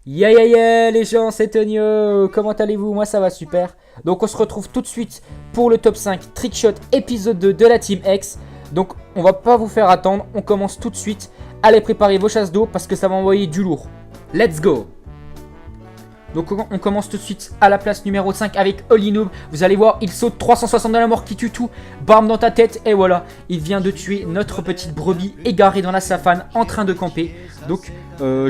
Yeah les gens, c'est Tonio. Comment allez-vous? Moi ça va super. Donc on se retrouve tout de suite pour le top 5 Trickshot épisode 2 de la Team X. Donc on va pas vous faire attendre, on commence tout de suite. Allez, préparez vos chasses d'eau parce que ça va envoyer du lourd. Let's go. Donc on commence tout de suite à la place numéro 5 avec Holy Noob. Vous allez voir, il saute 360 dans la mort qui tue tout. Bam dans ta tête et voilà. Il vient de tuer notre petite brebis égarée dans la savane en train de camper. Donc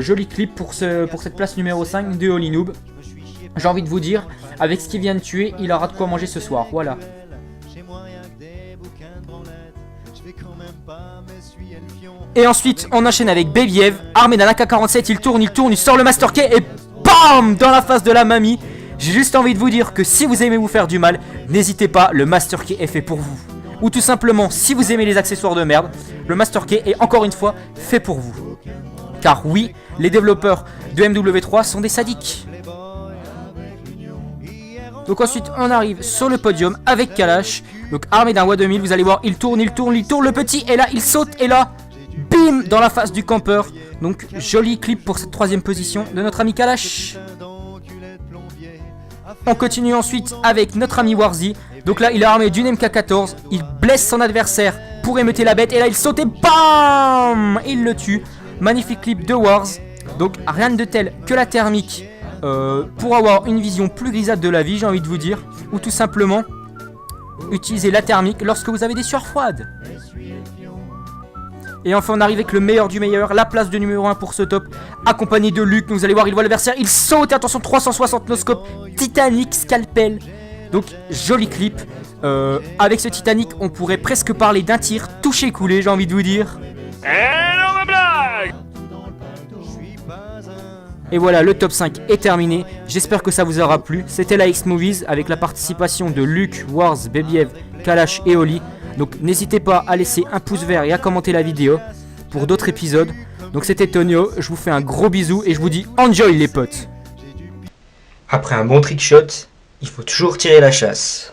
joli clip pour cette place numéro 5 de Holy Noob. J'ai envie de vous dire, avec ce qu'il vient de tuer, il aura de quoi manger ce soir. Voilà. Et ensuite on enchaîne avec Baby Eve, armé d'un AK-47, il tourne, il sort le Master Key et BAM dans la face de la mamie. J'ai juste envie de vous dire que si vous aimez vous faire du mal, n'hésitez pas, le Master Key est fait pour vous. Ou tout simplement, si vous aimez les accessoires de merde, le Master Key est encore une fois fait pour vous. Car oui, les développeurs de MW3 sont des sadiques. Donc ensuite on arrive sur le podium avec Kalash. Donc armé d'un WA2000, vous allez voir, il tourne le petit et là il saute et là bim dans la face du campeur. Donc joli clip pour cette troisième position de notre ami Kalash. On continue ensuite avec notre ami Warzy. Donc là il est armé d'une MK14, il blesse son adversaire pour émeuter la bête et là il saute et BAM il le tue. Magnifique clip de Wars. Donc rien de tel que la thermique pour avoir une vision plus grisâtre de la vie, j'ai envie de vous dire. Ou tout simplement utiliser la thermique lorsque vous avez des sueurs froides. Et enfin on arrive avec le meilleur du meilleur, la place de numéro 1 pour ce top, accompagné de Luc. Vous allez voir, il voit l'adversaire, il saute et attention 360 no-scope, Titanic scalpel. Donc joli clip. Avec ce Titanic on pourrait presque parler d'un tir touché coulé, j'ai envie de vous dire. Énorme blague. Et voilà, le top 5 est terminé. J'espère que ça vous aura plu. C'était la X-Movies avec la participation de Luc, Wars, Baby Eve, Kalash et Oli. Donc n'hésitez pas à laisser un pouce vert et à commenter la vidéo pour d'autres épisodes. Donc c'était Tonio, je vous fais un gros bisou et je vous dis enjoy les potes. Après un bon trickshot, il faut toujours tirer la chasse.